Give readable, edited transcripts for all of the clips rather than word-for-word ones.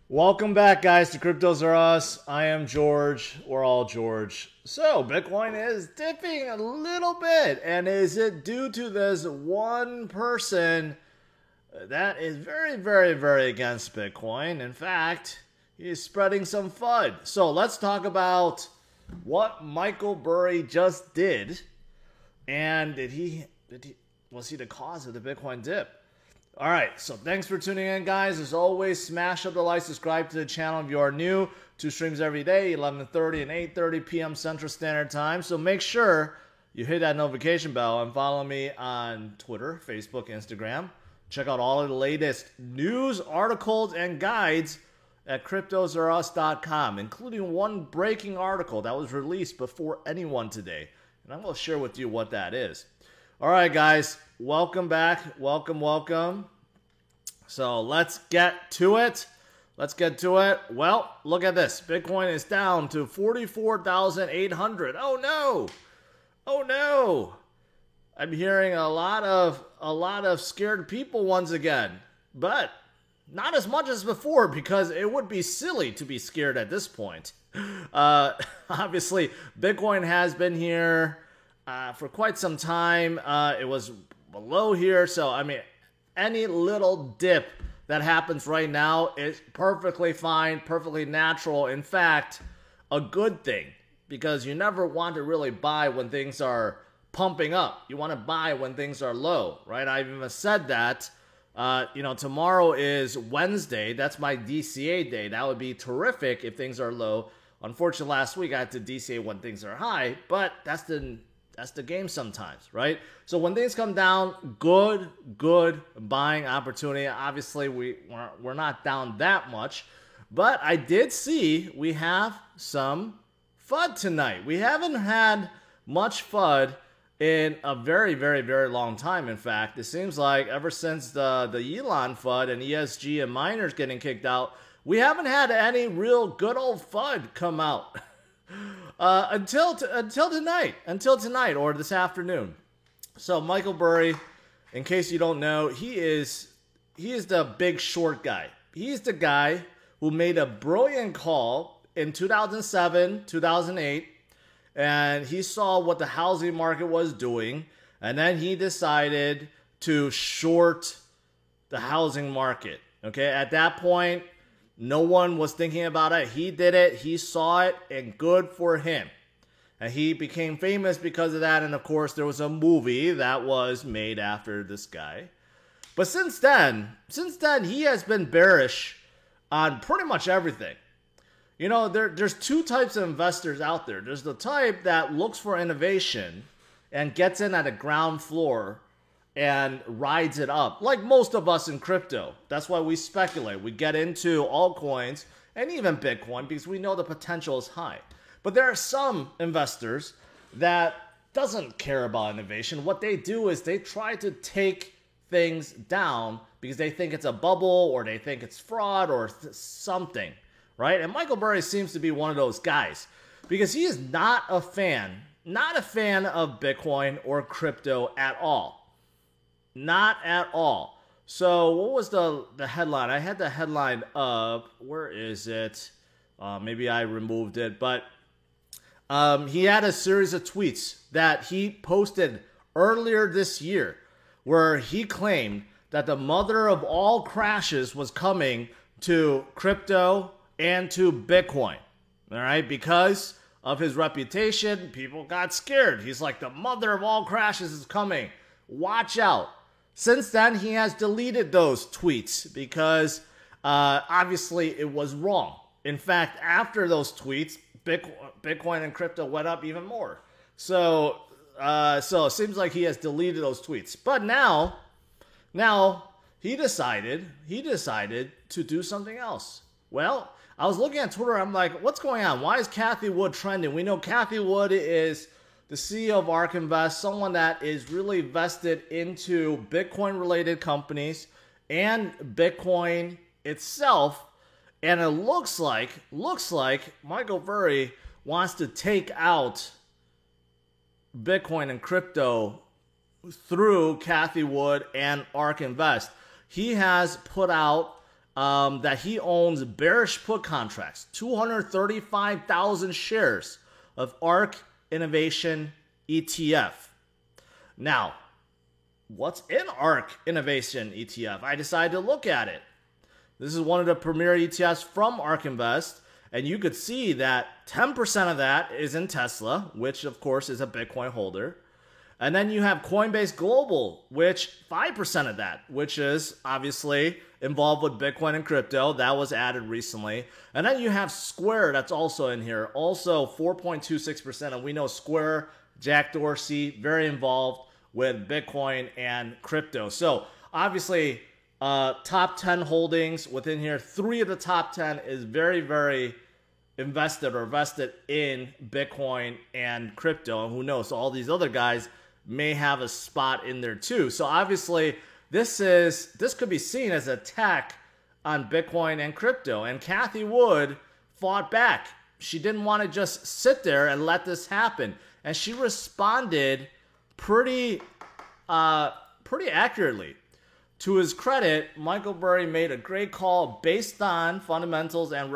Welcome back, guys, to Cryptos Are Us. I am George. We're all George. So, Bitcoin is dipping a little bit. And is it due to this one person that is very, very, very against Bitcoin? In fact, he's spreading some FUD. So, let's talk about what Michael Burry just did. And was he the cause of the Bitcoin dip? All right, so thanks for tuning in, guys. As always, smash up the like, subscribe to the channel if you are new. 2 streams every day, 11:30 and 8:30 p.m. Central Standard Time. So make sure you hit that notification bell and follow me on Twitter, Facebook, Instagram. Check out all of the latest news, articles, and guides at cryptosareus.com, including one breaking article that was released before anyone today. And I'm going to share with you what that is. All right, guys, welcome back. Welcome. So let's get to it. Well, look at this. Bitcoin is down to 44,800. Oh no. I'm hearing a lot of scared people once again, but not as much as before, because it would be silly to be scared at this point. Obviously, Bitcoin has been here for quite some time. It was below here, so I mean, any little dip that happens right now is perfectly fine, perfectly natural. In fact, a good thing, because you never want to really buy when things are pumping up. You want to buy when things are low, right? I've even said that. Tomorrow is Wednesday. That's my DCA day. That would be terrific if things are low. Unfortunately, last week I had to DCA when things are high, but that's the game sometimes, right? So when things come down, good buying opportunity. Obviously, we're not down that much, but I did see we have some FUD tonight. We haven't had much FUD in a very, very, very long time. In fact, it seems like ever since the Elon FUD and ESG and miners getting kicked out, we haven't had any real good old FUD come out. Until tonight or this afternoon. So Michael Burry, in case you don't know, he is the big short guy. He's the guy who made a brilliant call in 2007, 2008, and he saw what the housing market was doing, and then he decided to short the housing market. Okay, at that point, no one was thinking about it. He did it. He saw it, and good for him. And he became famous because of that. And of course, there was a movie that was made after this guy. But since then, he has been bearish on pretty much everything. You know, there's two types of investors out there. There's the type that looks for innovation and gets in at a ground floor and rides it up, like most of us in crypto. That's why we speculate. We get into altcoins and even Bitcoin because we know the potential is high. But there are some investors that doesn't care about innovation. What they do is they try to take things down because they think it's a bubble or they think it's fraud or something, right? And Michael Burry seems to be one of those guys because he is not a fan of Bitcoin or crypto at all. Not at all. So what was the headline? I had the headline up. Where is it? Maybe I removed it. But he had a series of tweets that he posted earlier this year where he claimed that the mother of all crashes was coming to crypto and to Bitcoin. All right? Because of his reputation, people got scared. He's like, the mother of all crashes is coming. Watch out. Since then, he has deleted those tweets because obviously it was wrong. In fact, after those tweets, Bitcoin and crypto went up even more. So it seems like he has deleted those tweets. But now he decided to do something else. Well, I was looking at Twitter. I'm like, what's going on? Why is Cathie Wood trending? We know Cathie Wood is the CEO of ARK Invest, someone that is really vested into Bitcoin-related companies and Bitcoin itself. And it looks like Michael Burry wants to take out Bitcoin and crypto through Cathie Wood and ARK Invest. He has put out that he owns bearish put contracts, 235,000 shares of ARK Innovation ETF. Now, what's in ARK Innovation ETF? I decided to look at it. This is one of the premier ETFs from ARK Invest, and you could see that 10% of that is in Tesla, which of course is a Bitcoin holder. And then you have Coinbase Global, which 5% of that, which is obviously involved with Bitcoin and crypto. That was added recently. And then you have Square that's also in here, also 4.26%. And we know Square, Jack Dorsey, very involved with Bitcoin and crypto. So obviously, top 10 holdings within here. 3 of the top 10 is very, very invested in Bitcoin and crypto. And who knows, all these other guys may have a spot in there too. So obviously, this could be seen as an attack on Bitcoin and crypto. And Cathie Wood fought back. She didn't want to just sit there and let this happen. And she responded pretty accurately. To his credit, Michael Burry made a great call based on fundamentals and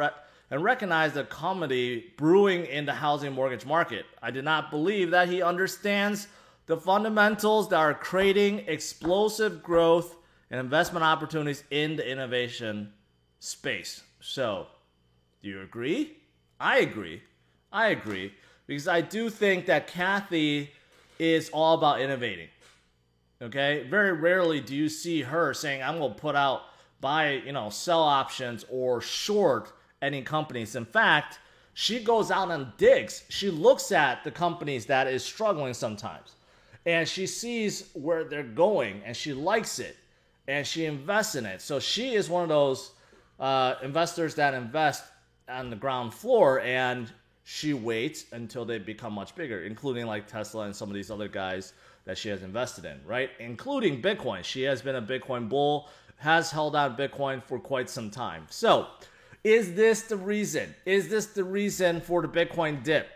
recognized the comedy brewing in the housing mortgage market. I did not believe that he understands the fundamentals that are creating explosive growth and investment opportunities in the innovation space. So, do you agree? I agree. Because I do think that Cathie is all about innovating. Okay? Very rarely do you see her saying, I'm going to buy, sell options or short any companies. In fact, she goes out and digs. She looks at the companies that is struggling sometimes. And she sees where they're going and she likes it and she invests in it. So she is one of those investors that invest on the ground floor and she waits until they become much bigger, including like Tesla and some of these other guys that she has invested in, right? Including Bitcoin. She has been a Bitcoin bull, has held on Bitcoin for quite some time. So, is this the reason? Is this the reason for the Bitcoin dip?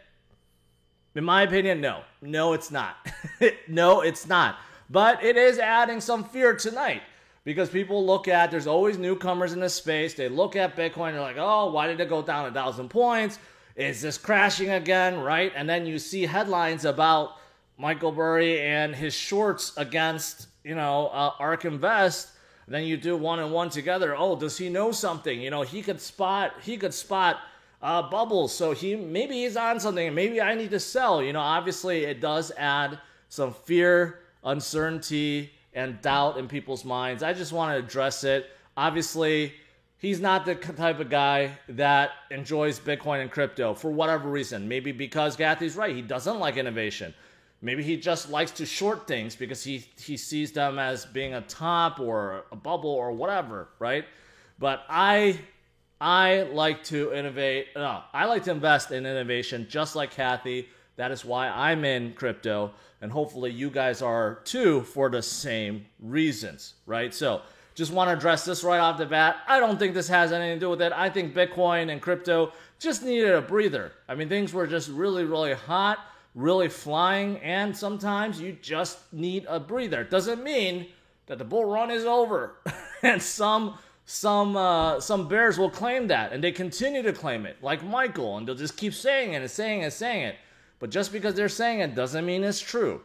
In my opinion, no. No, it's not. No, it's not. But it is adding some fear tonight because people look at, there's always newcomers in this space. They look at Bitcoin, they're like, oh, why did it go down 1,000 points? Is this crashing again, right? And then you see headlines about Michael Burry and his shorts against, ARK Invest. And then you do one and one together. Oh, does he know something? He could spot bubbles. So maybe he's on something. Maybe I need to sell. Obviously it does add some fear, uncertainty, and doubt in people's minds. I just want to address it. Obviously, he's not the type of guy that enjoys Bitcoin and crypto for whatever reason. Maybe because Cathie's right. He doesn't like innovation. Maybe he just likes to short things because he sees them as being a top or a bubble or whatever, right? But I like to innovate. No, I like to invest in innovation just like Cathie. That is why I'm in crypto. And hopefully you guys are too for the same reasons, right? So just want to address this right off the bat. I don't think this has anything to do with it. I think Bitcoin and crypto just needed a breather. I mean, things were just really, really hot, really flying, and sometimes you just need a breather. It doesn't mean that the bull run is over. And some bears will claim that, and they continue to claim it, like Michael, and they'll just keep saying it and saying it and saying it. But just because they're saying it doesn't mean it's true.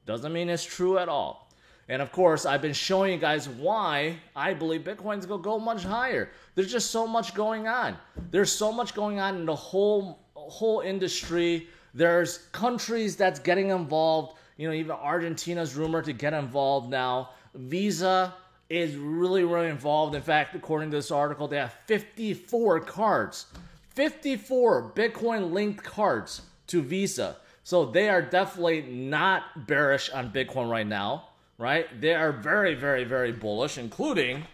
Doesn't mean it's true at all. And of course, I've been showing you guys why I believe Bitcoin's going to go much higher. There's just so much going on. There's so much going on in the whole industry. There's countries that's getting involved. Even Argentina's rumored to get involved now. Visa is really, really involved. In fact, according to this article, they have 54 cards. 54 Bitcoin-linked cards to Visa. So they are definitely not bearish on Bitcoin right now, right? They are very, very, very bullish, including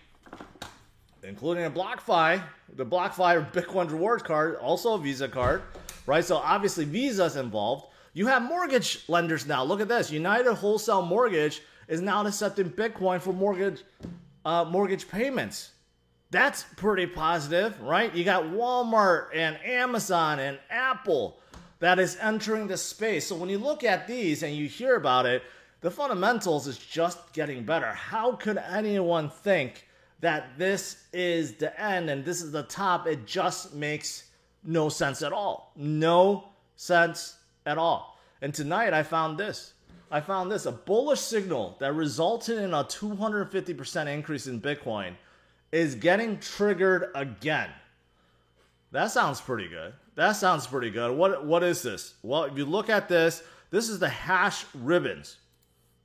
a BlockFi, the BlockFi Bitcoin rewards card, also a Visa card, right? So obviously Visa's involved. You have mortgage lenders now. Look at this. United Wholesale Mortgage is now accepting Bitcoin for mortgage payments. That's pretty positive, right? You got Walmart and Amazon and Apple that is entering the space. So when you look at these and you hear about it, the fundamentals is just getting better. How could anyone think that this is the end and this is the top, it just makes no sense at all. No sense at all. And tonight I found this. A bullish signal that resulted in a 250% increase in Bitcoin is getting triggered again. That sounds pretty good. What is this? Well, if you look at this, this is the hash ribbons.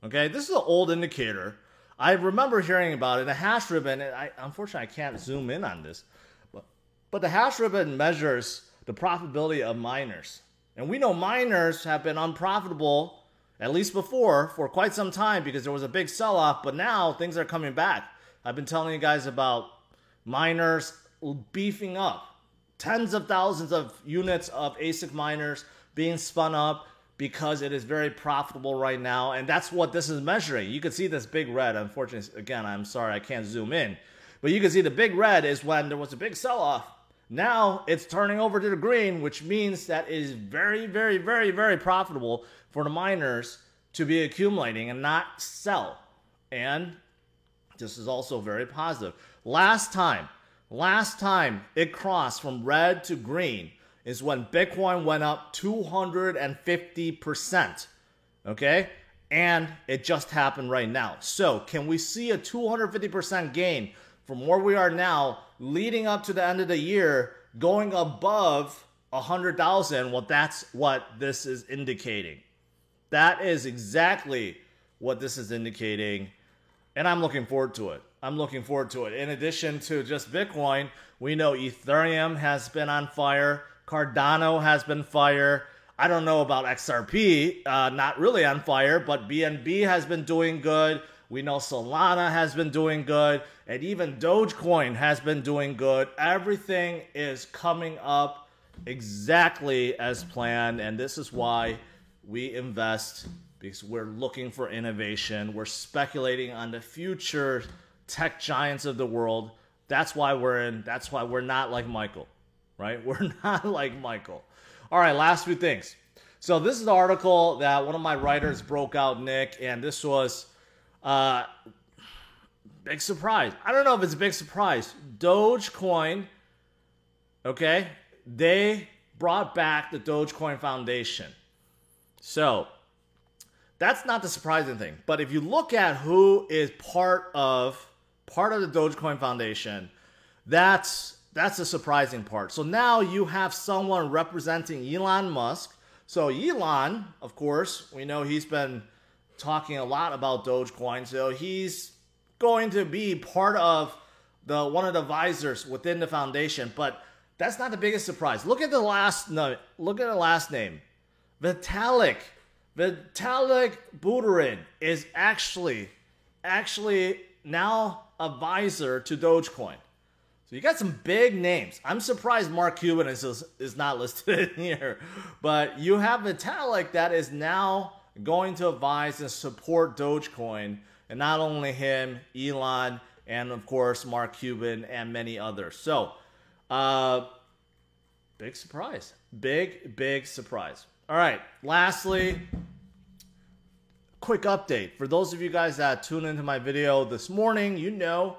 Okay, this is an old indicator. I remember hearing about it. The hash ribbon, and unfortunately I can't zoom in on this, but the hash ribbon measures the profitability of miners. And we know miners have been unprofitable, at least before, for quite some time because there was a big sell-off, but now things are coming back. I've been telling you guys about miners beefing up. Tens of thousands of units of ASIC miners being spun up because it is very profitable right now. And that's what this is measuring. You can see this big red. Unfortunately, again, I'm sorry, I can't zoom in. But you can see the big red is when there was a big sell-off. Now it's turning over to the green, which means that it is very, very, very, very profitable for the miners to be accumulating and not sell. And this is also very positive. Last time it crossed from red to green is when Bitcoin went up 250%. Okay? And it just happened right now. So can we see a 250% gain from where we are now leading up to the end of the year going above 100,000? Well, that's what this is indicating. That is exactly what this is indicating. And I'm looking forward to it. In addition to just Bitcoin, we know Ethereum has been on fire. Cardano has been fire. I don't know about XRP, not really on fire, but BNB has been doing good. We know Solana has been doing good. And even Dogecoin has been doing good. Everything is coming up exactly as planned. And this is why we invest, because we're looking for innovation. We're speculating on the future tech giants of the world. That's why we're not like Michael, right? We're not like Michael. All right, last few things. So this is the article that one of my writers broke out, Nick, and this was big surprise. I don't know if it's a big surprise. Dogecoin, okay, they brought back the Dogecoin Foundation. So that's not the surprising thing. But if you look at who is part of the Dogecoin Foundation, that's the surprising part. So now you have someone representing Elon Musk. So Elon, of course, we know he's been talking a lot about Dogecoin. So he's going to be part of one of the advisors within the foundation. But that's not the biggest surprise. Look at the last name. Vitalik Buterin is actually now advisor to Dogecoin. So you got some big names. I'm surprised Mark Cuban is not listed in here. But you have Vitalik that is now going to advise and support Dogecoin. And not only him, Elon, and of course Mark Cuban and many others. So, big surprise. Big surprise. All right, lastly, quick update. For those of you guys that tuned into my video this morning, you know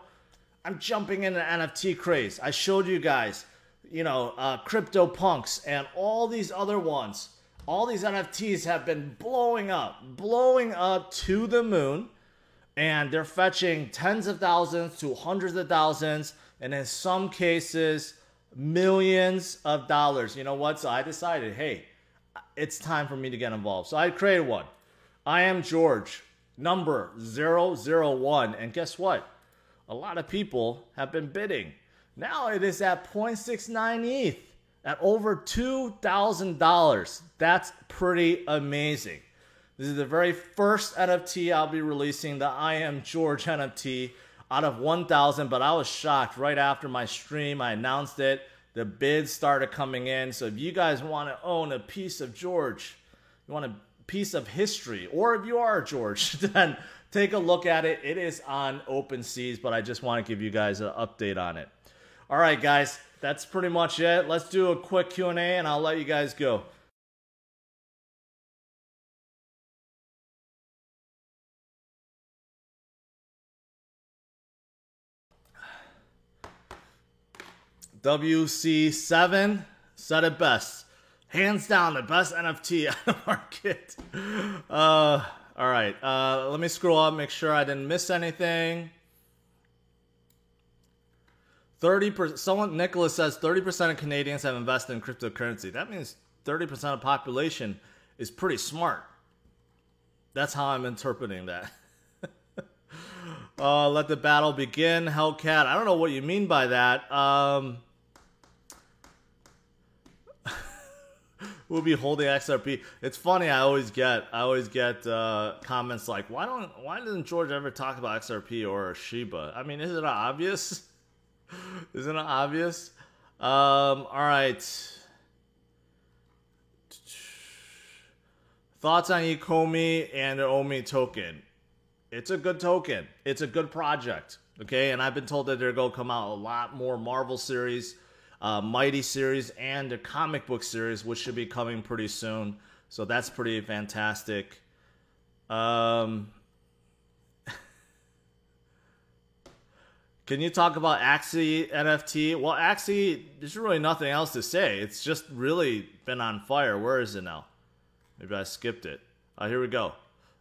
I'm jumping into NFT craze. I showed you guys, CryptoPunks and all these other ones. All these NFTs have been blowing up to the moon. And they're fetching tens of thousands to hundreds of thousands. And in some cases, millions of dollars. You know what? So I decided, hey, it's time for me to get involved. So I created one. I am George, number 001. And guess what? A lot of people have been bidding. Now it is at 0.69 ETH at over $2,000. That's pretty amazing. This is the very first NFT I'll be releasing, the I Am George NFT, out of 1,000. But I was shocked right after my stream. I announced it. The bids started coming in. So if you guys want to own a piece of George, you want a piece of history, or if you are George, then take a look at it. It is on OpenSeas, but I just want to give you guys an update on it. All right, guys, that's pretty much it. Let's do a quick Q&A, and I'll let you guys go. WC7 said it best. Hands down, the best NFT on the market. All right. Let me scroll up, make sure I didn't miss anything. 30%. Nicholas says 30% of Canadians have invested in cryptocurrency. That means 30% of the population is pretty smart. That's how I'm interpreting that. Let the battle begin, Hellcat. I don't know what you mean by that. We'll be holding XRP. It's funny. I always get comments like, why doesn't George ever talk about XRP or Shiba? I mean, isn't it obvious? Isn't it obvious? All right. Thoughts on Ecomi and the OMI token? It's a good token. It's a good project. Okay, and I've been told that they're going to come out a lot more Marvel series, Mighty series, and a comic book series, which should be coming pretty soon. So that's pretty fantastic. Can you talk about Axie NFT? Well, Axie, there's really nothing else to say. It's just really been on fire. Where is it now? Maybe I skipped it. Here we go.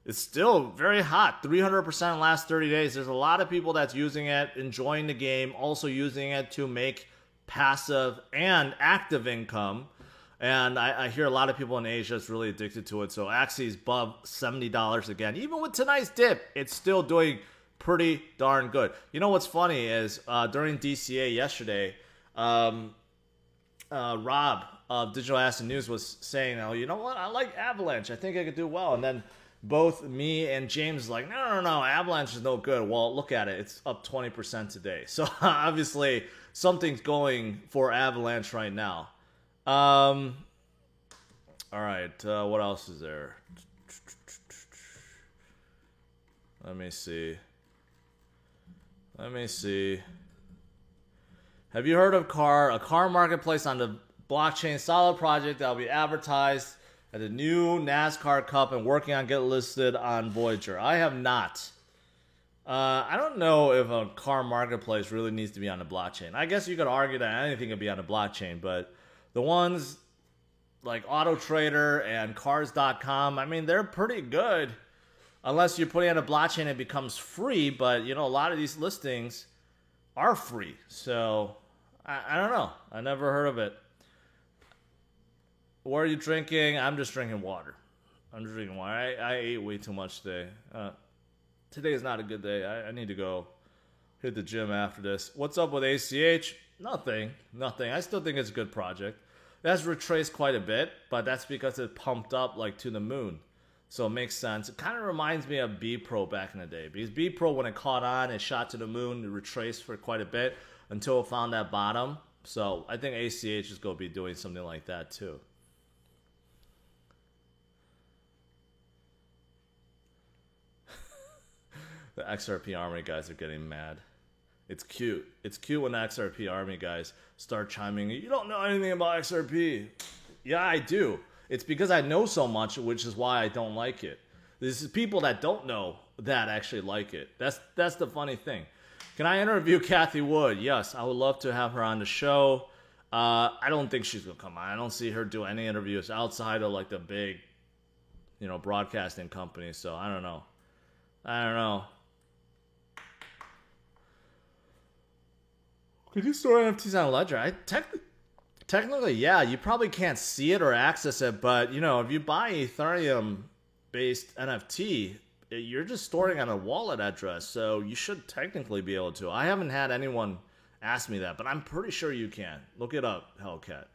It's still very hot. 300% last 30 days. There's a lot of people that's using it, enjoying the game, also using it to make passive and active income. And I hear a lot of people in Asia is really addicted to it. So Axie's above $70 again. Even with tonight's dip, it's still doing pretty darn good. You know what's funny is during DCA yesterday, Rob of Digital Asset News was saying, "Oh, you know what? I like Avalanche. I think I could do well." And then both me and James like, no, Avalanche is no good. Well, look at it. It's up 20% today. So obviously something's going for Avalanche right now. All right. What else is there? Let me see. Have you heard of a car marketplace on the blockchain solid project that will be advertised at the new NASCAR Cup and working on getting listed on Voyager? I have not. I don't know if a car marketplace really needs to be on the blockchain. I guess you could argue that anything could be on the blockchain, but the ones like AutoTrader and Cars.com, I mean, they're pretty good. Unless you're putting on a blockchain, it becomes free. But, you know, a lot of these listings are free. So, I don't know. I never heard of it. What are you drinking? I'm just drinking water. I ate way too much today. Today is not a good day. I need to go hit the gym after this. What's up with ACH? Nothing. I still think it's a good project. It has retraced quite a bit, but that's because it pumped up like to the moon. So it makes sense. It kind of reminds me of B Pro back in the day. Because B Pro, when it caught on, it shot to the moon, it retraced for quite a bit until it found that bottom. So I think ACH is going to be doing something like that too. The XRP Army guys are getting mad. It's cute. It's cute when the XRP Army guys start chiming in. You don't know anything about XRP. Yeah, I do. It's because I know so much, which is why I don't like it. This is people that don't know that actually like it. That's the funny thing. Can I interview Kathy Wood? Yes, I would love to have her on the show. I don't think she's going to come on. I don't see her do any interviews outside of like the big, broadcasting companies. So I don't know. Could you store NFTs on Ledger? Technically, yeah. You probably can't see it or access it, but, if you buy Ethereum-based NFT, you're just storing on a wallet address, so you should technically be able to. I haven't had anyone ask me that, but I'm pretty sure you can. Look it up, Hellcat.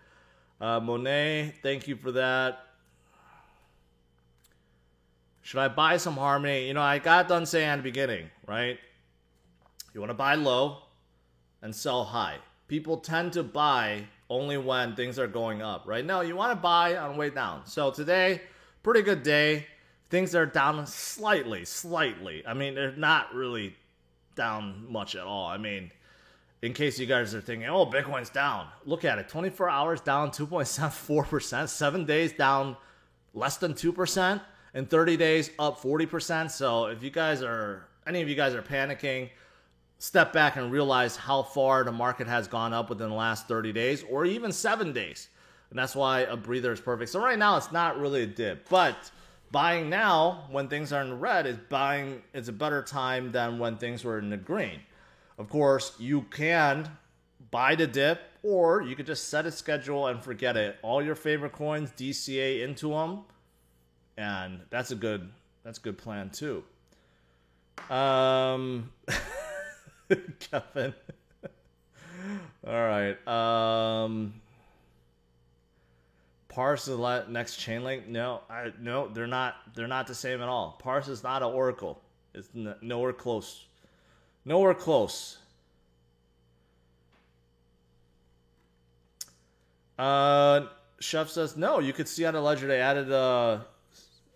Monet, thank you for that. Should I buy some Harmony? I got done saying at the beginning, right? You want to buy low and sell high. People tend to buy only when things are going up, right? No, you want to buy on the way down. So today, pretty good day. Things are down slightly. I mean, they're not really down much at all. I mean, in case you guys are thinking, oh, Bitcoin's down. Look at it. 24 hours down 2.74%. 7 days down less than 2%. And 30 days up 40%. So if any of you guys are panicking, step back and realize how far the market has gone up within the last 30 days or even 7 days. And that's why a breather is perfect. So right now it's not really a dip, but buying now when things are in the red is a better time than when things were in the green. Of course, you can buy the dip, or you could just set a schedule and forget it. All your favorite coins, DCA into them, and that's a good plan too. Kevin. All right. Parse is the next chain link. No, they're not. They're not the same at all. Parse is not an oracle. It's nowhere close. Nowhere close. Chef says no. You could see on the ledger they added a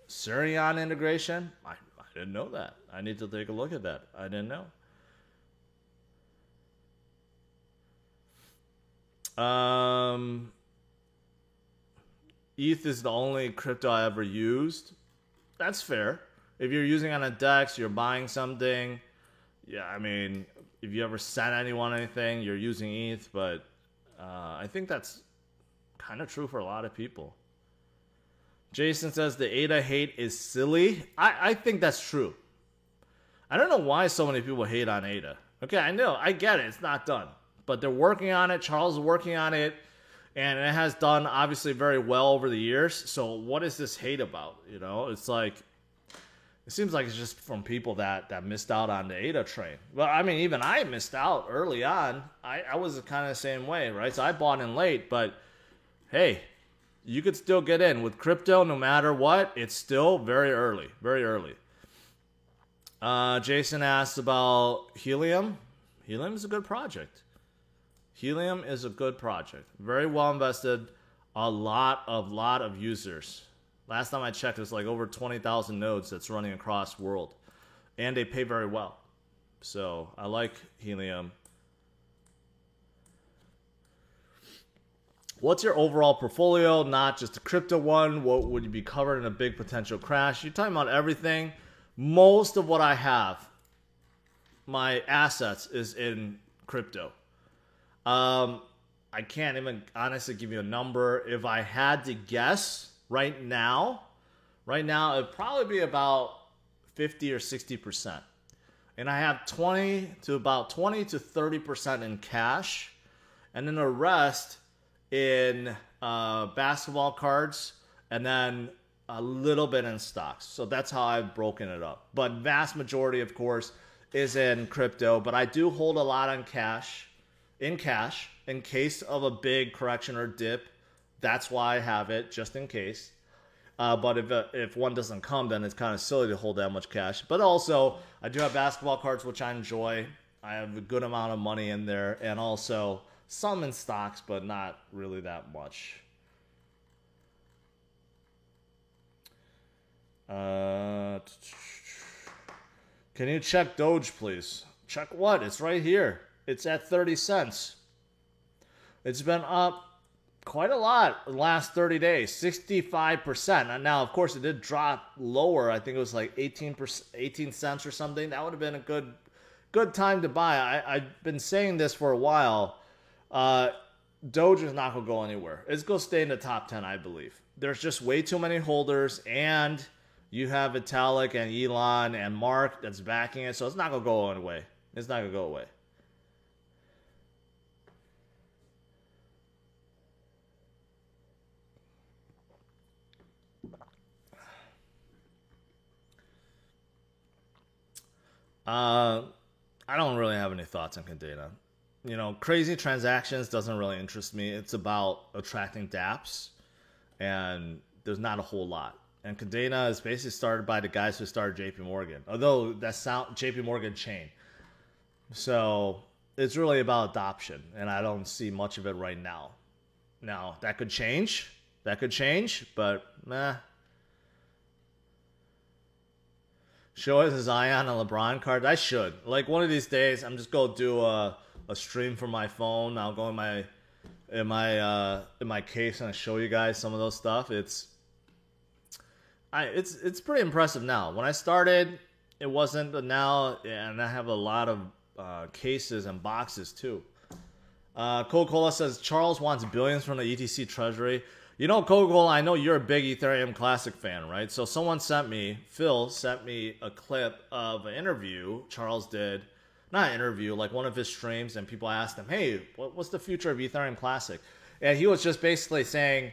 Surion integration. I didn't know that. I need to take a look at that. I didn't know. ETH is the only crypto I ever used. That's fair. If you're using on a DEX, you're buying something. Yeah, I mean, if you ever sent anyone anything, you're using ETH. But I think that's kind of true for a lot of people. Jason says the ADA hate is silly. I think that's true. I don't know why so many people hate on ADA. Okay, I know. I get it. It's not done. But they're working on it. Charles is working on it. And it has done, obviously, very well over the years. So what is this hate about? You know, it's like, it seems like it's just from people that missed out on the ADA train. Well, I mean, even I missed out early on. I was kind of the same way, right? So I bought in late. But, hey, you could still get in. With crypto, no matter what, it's still very early. Very early. Jason asked about Helium. Helium is a good project. Helium is a good project. Very well invested. A lot of users. Last time I checked, there's like over 20,000 nodes that's running across the world. And they pay very well. So I like Helium. What's your overall portfolio? Not just a crypto one. What would you be covered in a big potential crash? You're talking about everything. Most of what I have, my assets, is in crypto. I can't even honestly give you a number. If I had to guess right now it'd probably be about 50 or 60%. And I have 20 to 30% in cash, and then the rest in basketball cards, and then a little bit in stocks. So that's how I've broken it up. But vast majority, of course, is in crypto. But I do hold a lot on cash. In cash, in case of a big correction or dip. That's why I have it, just in case. But if one doesn't come, then it's kind of silly to hold that much cash. But also, I do have basketball cards, which I enjoy. I have a good amount of money in there, and also some in stocks, but not really that much. Can you check Doge, please? Check what? It's right here. It's at 30 cents. It's been up quite a lot the last 30 days, 65%. And now, of course, it did drop lower. I think it was like 18 cents or something. That would have been a good time to buy. I've been saying this for a while. Doge is not going to go anywhere. It's going to stay in the top 10, I believe. There's just way too many holders, and you have Vitalik and Elon and Mark that's backing it, so it's not going to go away. It's not going to go away. I don't really have any thoughts on Kadena. You know, crazy transactions doesn't really interest me. It's about attracting dApps, and there's not a whole lot. And Kadena is basically started by the guys who started JP Morgan, although that's JP Morgan chain. So it's really about adoption, and I don't see much of it right now. Now, that could change. But meh. Show us a Zion and LeBron card. I should. Like, one of these days, I'm just going to do a stream from my phone. I'll go in my case and show you guys some of those stuff. It's pretty impressive now. When I started, it wasn't, but now, and I have a lot of cases and boxes too. Coca-Cola says Charles wants billions from the ETC treasury. You know, Coca-Cola, I know you're a big Ethereum Classic fan, right? So Phil sent me a clip of an interview Charles did. Not an interview, like one of his streams, and people asked him, hey, what's the future of Ethereum Classic? And he was just basically saying,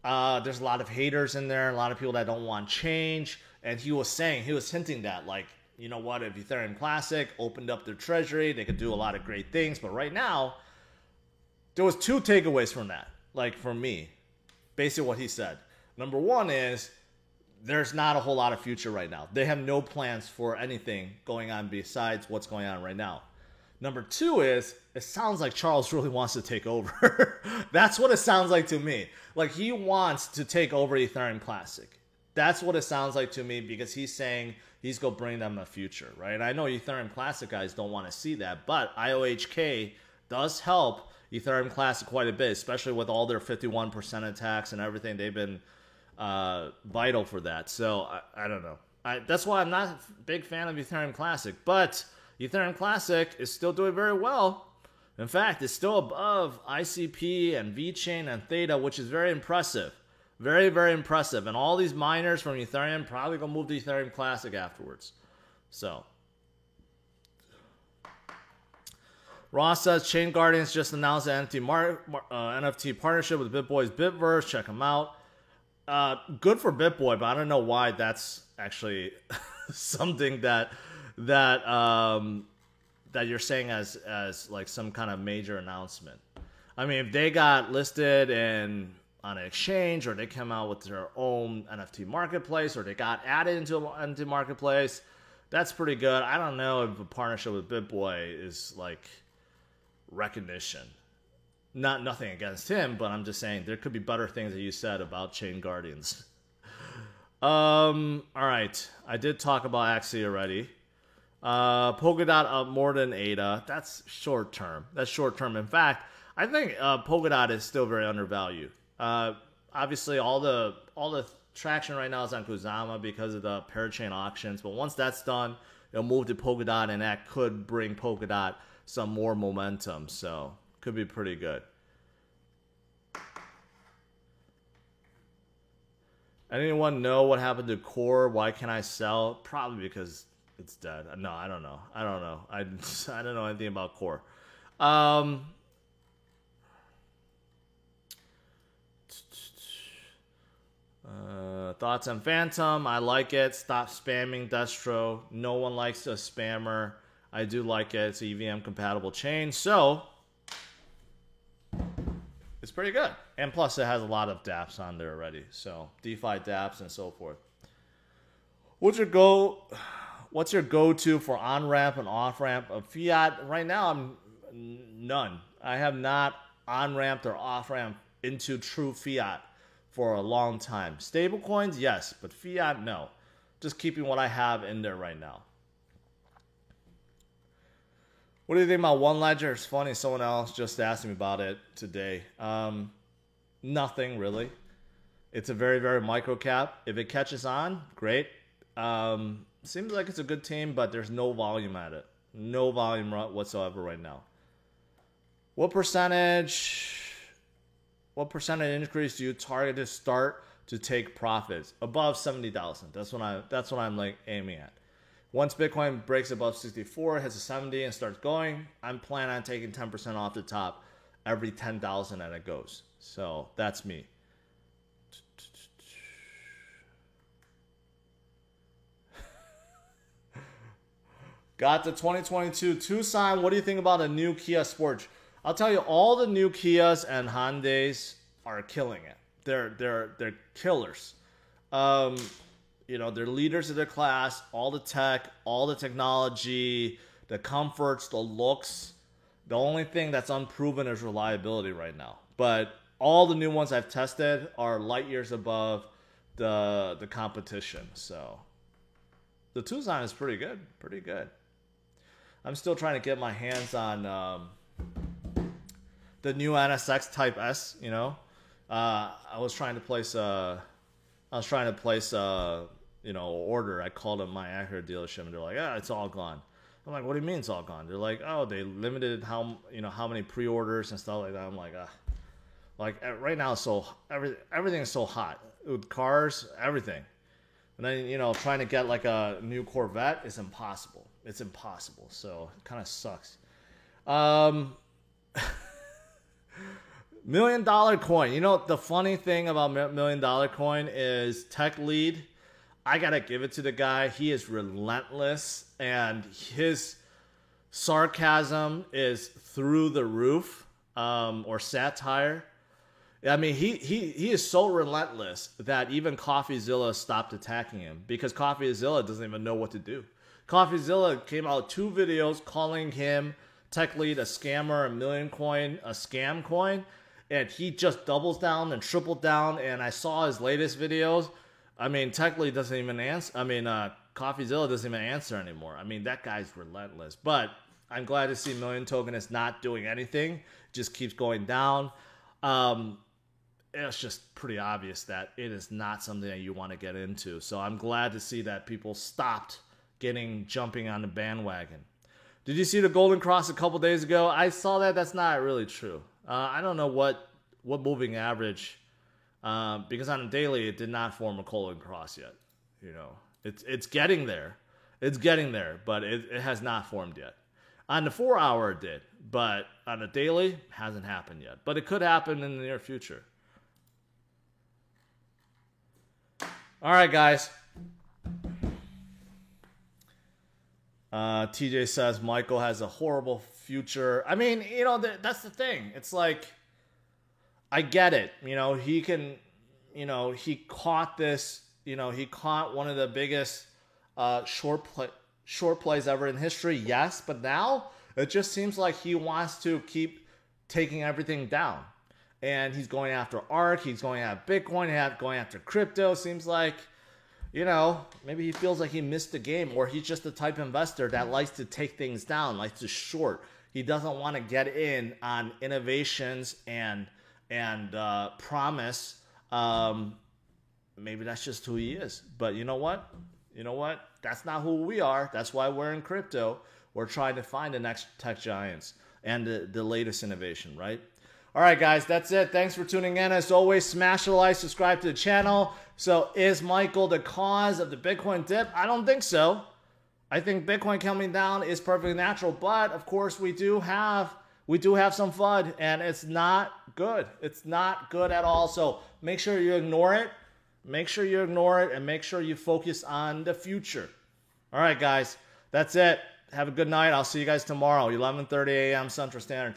there's a lot of haters in there, a lot of people that don't want change. And he was hinting that, like, you know what, if Ethereum Classic opened up their treasury, they could do a lot of great things. But right now, there was 2 takeaways from that, like for me. Basically what he said. Number 1 is there's not a whole lot of future right now. They have no plans for anything going on besides what's going on right now. Number 2 is it sounds like Charles really wants to take over. That's what it sounds like to me. Like he wants to take over Ethereum Classic. That's what it sounds like to me because he's saying he's going to bring them a future, right? I know Ethereum Classic guys don't want to see that, but IOHK does help Ethereum Classic quite a bit, especially with all their 51% attacks and everything. They've been vital for that. So I don't know. That's why I'm not a big fan of Ethereum Classic. But Ethereum Classic is still doing very well. In fact, it's still above ICP and VeChain and Theta, which is very impressive. Very, very impressive. And all these miners from Ethereum probably going to move to Ethereum Classic afterwards. So Ross says Chain Guardians just announced an NFT partnership with BitBoy's Bitverse. Check them out. Good for BitBoy, but I don't know why that's actually something that you're saying as like some kind of major announcement. I mean, if they got listed on an exchange, or they come out with their own NFT marketplace, or they got added into an NFT marketplace, that's pretty good. I don't know if a partnership with BitBoy is like recognition. Nothing against him, but I'm just saying there could be better things that you said about Chain Guardians. All right, I did talk about Axie already. Polkadot up more than ADA. That's short term. In fact, I think Polkadot is still very undervalued. Obviously, all the traction right now is on Kusama because of the parachain auctions. But once that's done, it'll move to Polkadot, and that could bring Polkadot some more momentum. So could be pretty good. Anyone know what happened to Core? Why can't I sell? Probably because it's dead. No, I don't know. I don't know anything about Core. Thoughts on Phantom? I like it. Stop spamming Destro. No one likes a spammer. I do like it. It's an EVM compatible chain. So it's pretty good. And plus it has a lot of dApps on there already. So DeFi dApps and so forth. What's your go-to for on-ramp and off-ramp of fiat? Right now, I'm none. I have not on-ramped or off-ramped into true fiat for a long time. Stablecoins, yes, but fiat, no. Just keeping what I have in there right now. What do you think about One Ledger? It's funny, someone else just asked me about it today. Nothing really. It's a very, very micro cap. If it catches on, great. Seems like it's a good team, but there's no volume at it. No volume whatsoever right now. What percentage increase do you target to start to take profits? Above 70,000. That's what I'm like aiming at. Once Bitcoin breaks above 64, hits a 70 and starts going, I'm planning on taking 10% off the top every 10,000 that it goes. So that's me. Got the 2022 Tucson. What do you think about a new Kia Sportage? I'll tell you, all the new Kias and Hyundais are killing it. They're killers. You know, they're leaders of their class. All the tech, all the technology, the comforts, the looks. The only thing that's unproven is reliability right now. But all the new ones I've tested are light years above the competition. So the Tucson is pretty good. Pretty good. I'm still trying to get my hands on the new NSX Type S. You know, I was trying to place order. I called up my Acura dealership and they're like, it's all gone. I'm like, what do you mean it's all gone? They're like, oh, they limited how many pre-orders and stuff like that. I'm like, like right now, so everything is so hot with cars, everything. And then trying to get like a new Corvette is impossible. It's impossible. So it kind of sucks. $1 million coin. The funny thing about $1 million coin is Tech Lead. I gotta give it to the guy. He is relentless, and his sarcasm is through the roof, or satire. I mean, he is so relentless that even CoffeeZilla stopped attacking him because CoffeeZilla doesn't even know what to do. CoffeeZilla came out 2 videos calling him Tech Lead a scammer, a million coin, a scam coin, and he just doubles down and tripled down. And I saw his latest videos. I mean, Tech Lead doesn't even answer. I mean, CoffeeZilla doesn't even answer anymore. I mean, that guy's relentless. But I'm glad to see Million Token is not doing anything. Just keeps going down. It's just pretty obvious that it is not something that you want to get into. So I'm glad to see that people stopped jumping on the bandwagon. Did you see the Golden Cross a couple days ago? I saw that. That's not really true. I don't know what moving average, because on a daily it did not form a Golden Cross yet. It's getting there. It's getting there, but it has not formed yet. On the 4-hour it did, but on a daily hasn't happened yet. But it could happen in the near future. All right, guys. TJ says Michael has a horrible future. I mean, that's the thing. It's like, I get it. He can, he caught this, he caught one of the biggest short plays ever in history. Yes, but now it just seems like he wants to keep taking everything down. And he's going after ARK. He's going after Bitcoin. Going after crypto. Seems like, maybe he feels like he missed the game, or he's just the type of investor that likes to take things down, likes to short. He doesn't want to get in on innovations and promise. Maybe that's just who he is. But you know what? That's not who we are. That's why we're in crypto. We're trying to find the next tech giants and the latest innovation, right? All right, guys, that's it. Thanks for tuning in. As always, smash the like, subscribe to the channel. So is Michael the cause of the Bitcoin dip? I don't think so. I think Bitcoin coming down is perfectly natural, but of course we do have some FUD, and it's not good. It's not good at all. So make sure you ignore it. Make sure you ignore it, and make sure you focus on the future. All right, guys, that's it. Have a good night. I'll see you guys tomorrow, 11:30 a.m. Central Standard Time.